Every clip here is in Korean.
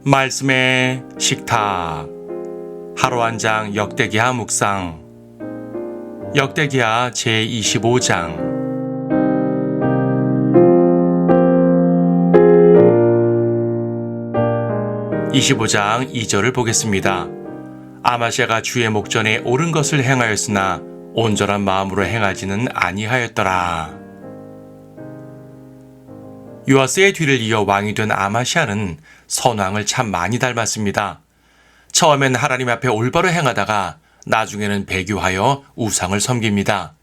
말씀의 식탁. 하루 한 장 역대기하 묵상. 역대기하 제25장. 25장 2절을 보겠습니다. 아마시아가 주의 목전에 옳은 것을 행하였으나 온전한 마음으로 행하지는 아니하였더라. 요아스의 뒤를 이어 왕이 된 아마시아는 선왕을 참 많이 닮았습니다. 처음엔 하나님 앞에 올바로 행하다가 나중에는 배교하여 우상을 섬깁니다.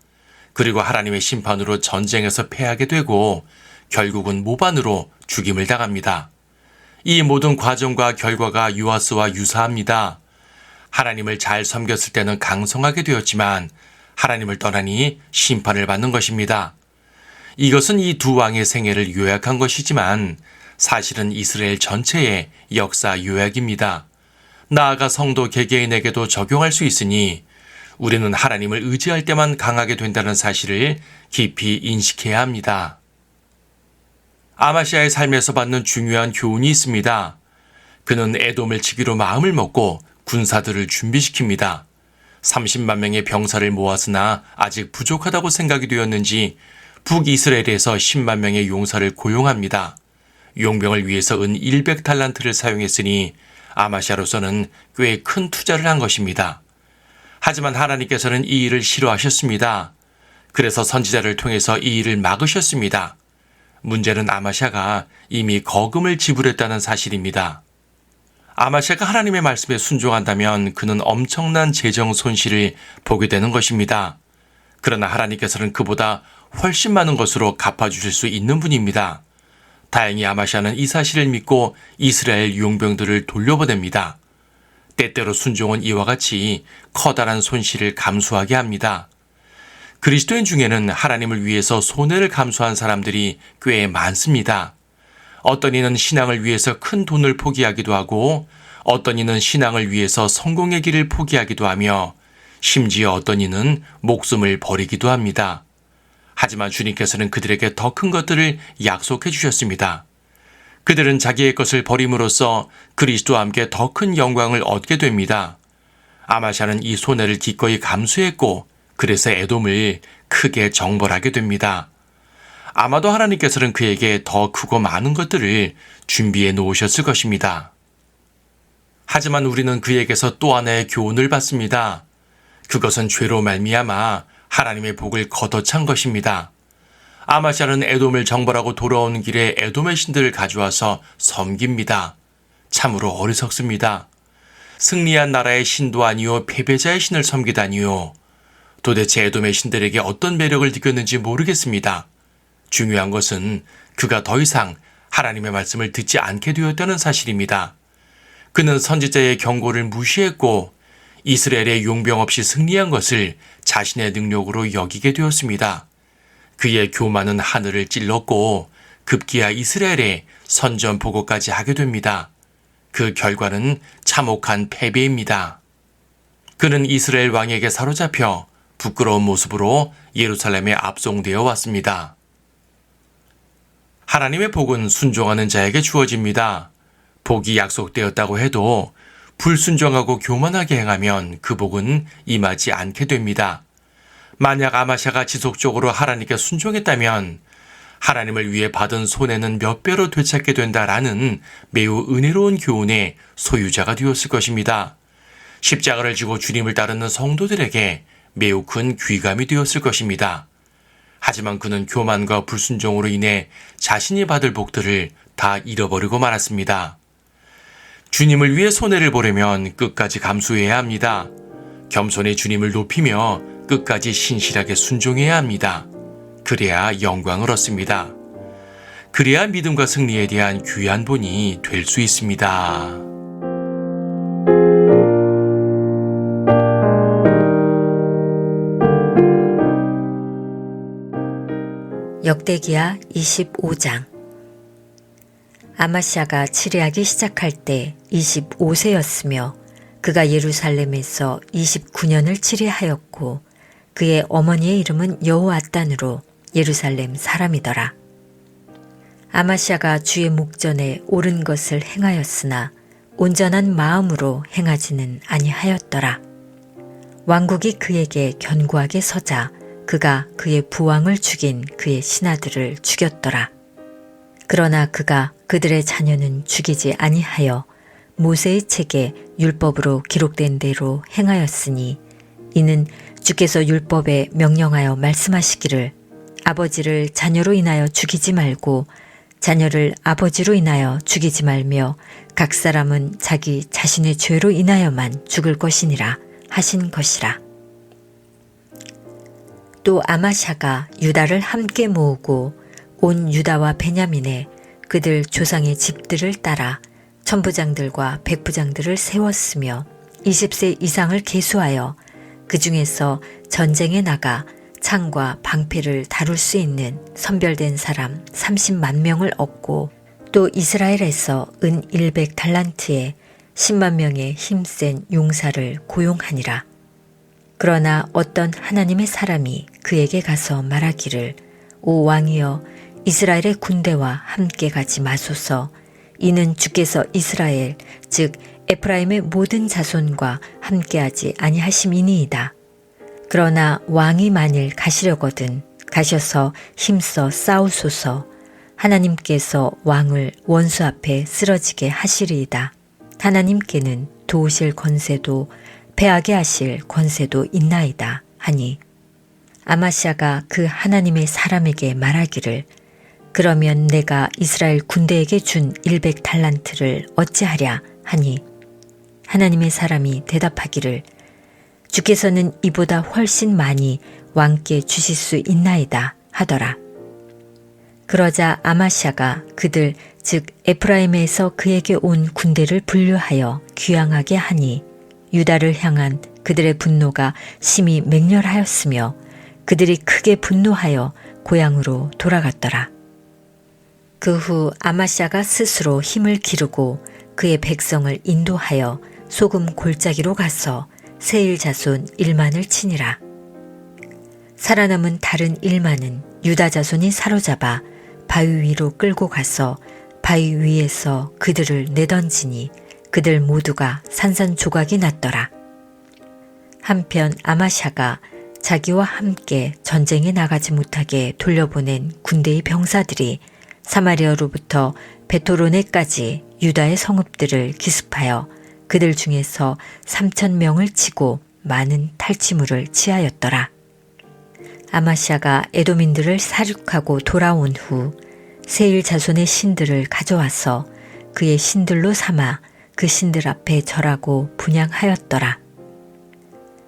그리고 하나님의 심판으로 전쟁에서 패하게 되고 결국은 모반으로 죽임을 당합니다. 이 모든 과정과 결과가 요아스와 유사합니다. 하나님을 잘 섬겼을 때는 강성하게 되었지만 하나님을 떠나니 심판을 받는 것입니다. 이것은 이 두 왕의 생애를 요약한 것이지만 사실은 이스라엘 전체의 역사 요약입니다. 나아가 성도 개개인에게도 적용할 수 있으니 우리는 하나님을 의지할 때만 강하게 된다는 사실을 깊이 인식해야 합니다. 아마시아의 삶에서 받는 중요한 교훈이 있습니다. 그는 에돔을 치기로 마음을 먹고 군사들을 준비시킵니다. 30만 명의 병사를 모았으나 아직 부족하다고 생각이 되었는지 북이스라엘에서 10만 명의 용사를 고용합니다. 용병을 위해서 은 100달란트를 사용했으니 아마시아로서는 꽤 큰 투자를 한 것입니다. 하지만 하나님께서는 이 일을 싫어하셨습니다. 그래서 선지자를 통해서 이 일을 막으셨습니다. 문제는 아마시아가 이미 거금을 지불했다는 사실입니다. 아마시아가 하나님의 말씀에 순종한다면 그는 엄청난 재정 손실을 보게 되는 것입니다. 그러나 하나님께서는 그보다 훨씬 많은 것으로 갚아주실 수 있는 분입니다. 다행히 아마시아는 이 사실을 믿고 이스라엘 용병들을 돌려보냅니다. 때때로 순종은 이와 같이 커다란 손실을 감수하게 합니다. 그리스도인 중에는 하나님을 위해서 손해를 감수한 사람들이 꽤 많습니다. 어떤 이는 신앙을 위해서 큰 돈을 포기하기도 하고 어떤 이는 신앙을 위해서 성공의 길을 포기하기도 하며 심지어 어떤 이는 목숨을 버리기도 합니다. 하지만 주님께서는 그들에게 더 큰 것들을 약속해 주셨습니다. 그들은 자기의 것을 버림으로써 그리스도와 함께 더 큰 영광을 얻게 됩니다. 아마시아는 이 손해를 기꺼이 감수했고 그래서 에돔을 크게 정벌하게 됩니다. 아마도 하나님께서는 그에게 더 크고 많은 것들을 준비해 놓으셨을 것입니다. 하지만 우리는 그에게서 또 하나의 교훈을 받습니다. 그것은 죄로 말미암아 하나님의 복을 걷어찬 것입니다. 아마시아는 에돔을 정벌하고 돌아오는 길에 에돔의 신들을 가져와서 섬깁니다. 참으로 어리석습니다. 승리한 나라의 신도 아니요 패배자의 신을 섬기다니요. 도대체 에돔의 신들에게 어떤 매력을 느꼈는지 모르겠습니다. 중요한 것은 그가 더 이상 하나님의 말씀을 듣지 않게 되었다는 사실입니다. 그는 선지자의 경고를 무시했고 이스라엘의 용병 없이 승리한 것을 자신의 능력으로 여기게 되었습니다. 그의 교만은 하늘을 찔렀고 급기야 이스라엘의 선전포고까지 하게 됩니다. 그 결과는 참혹한 패배입니다. 그는 이스라엘 왕에게 사로잡혀 부끄러운 모습으로 예루살렘에 압송되어 왔습니다. 하나님의 복은 순종하는 자에게 주어집니다. 복이 약속되었다고 해도 불순종하고 교만하게 행하면 그 복은 임하지 않게 됩니다. 만약 아마시아가 지속적으로 하나님께 순종했다면 하나님을 위해 받은 손해는 몇 배로 되찾게 된다라는 매우 은혜로운 교훈의 소유자가 되었을 것입니다. 십자가를 지고 주님을 따르는 성도들에게 매우 큰 귀감이 되었을 것입니다. 하지만 그는 교만과 불순종으로 인해 자신이 받을 복들을 다 잃어버리고 말았습니다. 주님을 위해 손해를 보려면 끝까지 감수해야 합니다. 겸손히 주님을 높이며 끝까지 신실하게 순종해야 합니다. 그래야 영광을 얻습니다. 그래야 믿음과 승리에 대한 귀한 본이 될 수 있습니다. 역대기하 25장. 아마시아가 치리하기 시작할 때 25세였으며 그가 예루살렘에서 29년을 치리하였고 그의 어머니의 이름은 여호아단으로 예루살렘 사람이더라. 아마시아가 주의 목전에 옳은 것을 행하였으나 온전한 마음으로 행하지는 아니하였더라. 왕국이 그에게 견고하게 서자 그가 그의 부왕을 죽인 그의 신하들을 죽였더라. 그러나 그가 그들의 자녀는 죽이지 아니하여 모세의 책에 율법으로 기록된 대로 행하였으니 이는 주께서 율법에 명령하여 말씀하시기를 아버지를 자녀로 인하여 죽이지 말고 자녀를 아버지로 인하여 죽이지 말며 각 사람은 자기 자신의 죄로 인하여만 죽을 것이니라 하신 것이라. 또 아마샤가 유다를 함께 모으고 온 유다와 베냐민에 그들 조상의 집들을 따라 천부장들과 백부장들을 세웠으며 20세 이상을 계수하여 그 중에서 전쟁에 나가 창과 방패를 다룰 수 있는 선별된 사람 30만 명을 얻고 또 이스라엘에서 은 100달란트에 10만 명의 힘센 용사를 고용하니라. 그러나 어떤 하나님의 사람이 그에게 가서 말하기를 오 왕이여 이스라엘의 군대와 함께 가지 마소서. 이는 주께서 이스라엘 즉 에프라임의 모든 자손과 함께하지 아니하심이니이다. 그러나 왕이 만일 가시려거든 가셔서 힘써 싸우소서. 하나님께서 왕을 원수 앞에 쓰러지게 하시리이다. 하나님께는 도우실 권세도 패하게 하실 권세도 있나이다 하니 아마샤가 그 하나님의 사람에게 말하기를 그러면 내가 이스라엘 군대에게 준 100달란트를 어찌하랴 하니 하나님의 사람이 대답하기를 주께서는 이보다 훨씬 많이 왕께 주실 수 있나이다 하더라. 그러자 아마샤가 그들 즉 에프라임에서 그에게 온 군대를 분류하여 귀양하게 하니 유다를 향한 그들의 분노가 심히 맹렬하였으며 그들이 크게 분노하여 고향으로 돌아갔더라. 그 후 아마샤가 스스로 힘을 기르고 그의 백성을 인도하여 소금 골짜기로 가서 세일 자손 1만을 치니라. 살아남은 다른 1만은 유다 자손이 사로잡아 바위 위로 끌고 가서 바위 위에서 그들을 내던지니 그들 모두가 산산조각이 났더라. 한편 아마샤가 자기와 함께 전쟁에 나가지 못하게 돌려보낸 군대의 병사들이 사마리아로부터 베토로네까지 유다의 성읍들을 기습하여 그들 중에서 3,000명을 치고 많은 탈취물을 취하였더라. 아마샤가 에돔인들을 사륙하고 돌아온 후 세일 자손의 신들을 가져와서 그의 신들로 삼아 그 신들 앞에 절하고 분향하였더라.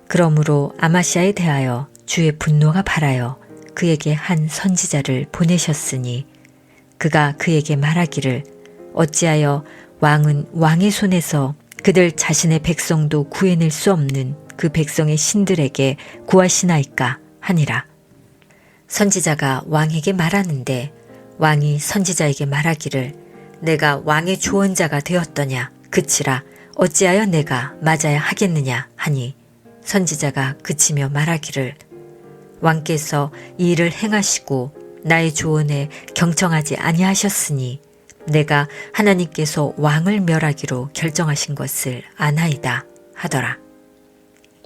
그러므로 아마샤에 대하여 주의 분노가 발하여 그에게 한 선지자를 보내셨으니 그가 그에게 말하기를 어찌하여 왕은 왕의 손에서 그들 자신의 백성도 구해낼 수 없는 그 백성의 신들에게 구하시나이까 하니라. 선지자가 왕에게 말하는데 왕이 선지자에게 말하기를 내가 왕의 조언자가 되었더냐 그치라 어찌하여 내가 맞아야 하겠느냐 하니 선지자가 그치며 말하기를 왕께서 이 일을 행하시고 나의 조언에 경청하지 아니하셨으니 내가 하나님께서 왕을 멸하기로 결정하신 것을 아나이다 하더라.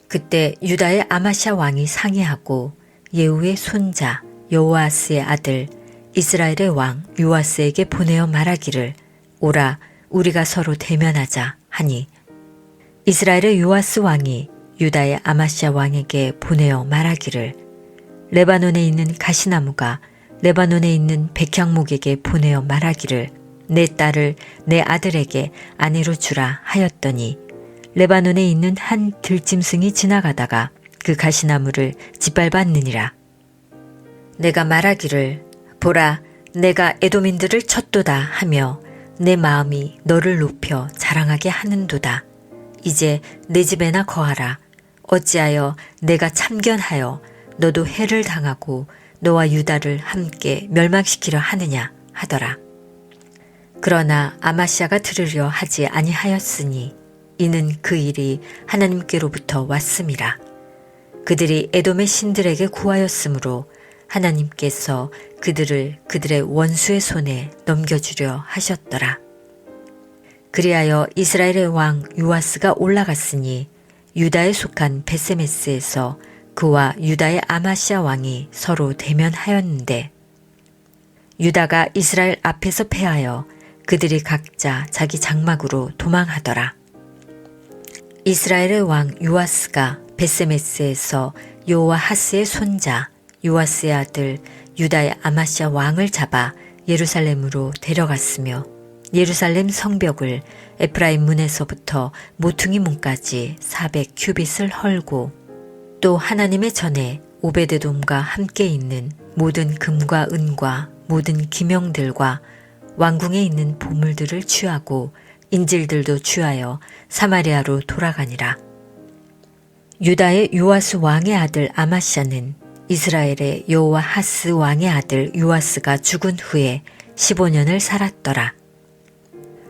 그때 유다의 아마샤 왕이 상의하고 예후의 손자 여호아스의 아들 이스라엘의 왕 요아스에게 보내어 말하기를 오라 우리가 서로 대면하자 하니 이스라엘의 요아스 왕이 유다의 아마샤 왕에게 보내어 말하기를 레바논에 있는 가시나무가 레바논에 있는 백향목에게 보내어 말하기를 내 딸을 내 아들에게 아내로 주라 하였더니 레바논에 있는 한 들짐승이 지나가다가 그 가시나무를 짓밟았느니라. 내가 말하기를 보라 내가 에돔인들을 쳤도다 하며 내 마음이 너를 높여 자랑하게 하는도다. 이제 내 집에나 거하라. 어찌하여 내가 참견하여 너도 해를 당하고 너와 유다를 함께 멸망시키려 하느냐 하더라. 그러나 아마샤가 들으려 하지 아니하였으니 이는 그 일이 하나님께로부터 왔음이라. 그들이 에돔의 신들에게 구하였으므로 하나님께서 그들을 그들의 원수의 손에 넘겨주려 하셨더라. 그리하여 이스라엘의 왕 요아스가 올라갔으니 유다에 속한 베세메스에서 그와 유다의 아마시아 왕이 서로 대면하였는데 유다가 이스라엘 앞에서 패하여 그들이 각자 자기 장막으로 도망하더라. 이스라엘의 왕 요아스가 베세메스에서 요아하스의 손자 요아스의 아들 유다의 아마시아 왕을 잡아 예루살렘으로 데려갔으며 예루살렘 성벽을 에프라임 문에서부터 모퉁이 문까지 400큐빗을 헐고 또 하나님의 전에 오베데돔과 함께 있는 모든 금과 은과 모든 기명들과 왕궁에 있는 보물들을 취하고 인질들도 취하여 사마리아로 돌아가니라. 유다의 요아스 왕의 아들 아마시아는 이스라엘의 요아하스 왕의 아들 요아스가 죽은 후에 15년을 살았더라.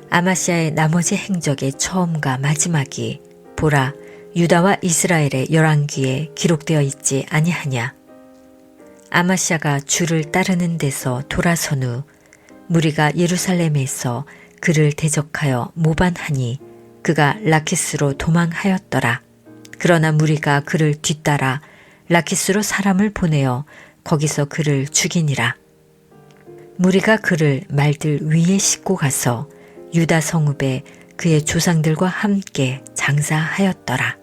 아마시아의 나머지 행적의 처음과 마지막이 보라 유다와 이스라엘의 열왕기에 기록되어 있지 아니하냐. 아마시아가 주를 따르는 데서 돌아선 후 무리가 예루살렘에서 그를 대적하여 모반하니 그가 라키스로 도망하였더라. 그러나 무리가 그를 뒤따라 라키스로 사람을 보내어 거기서 그를 죽이니라. 무리가 그를 말들 위에 싣고 가서 유다 성읍에 그의 조상들과 함께 장사하였더라.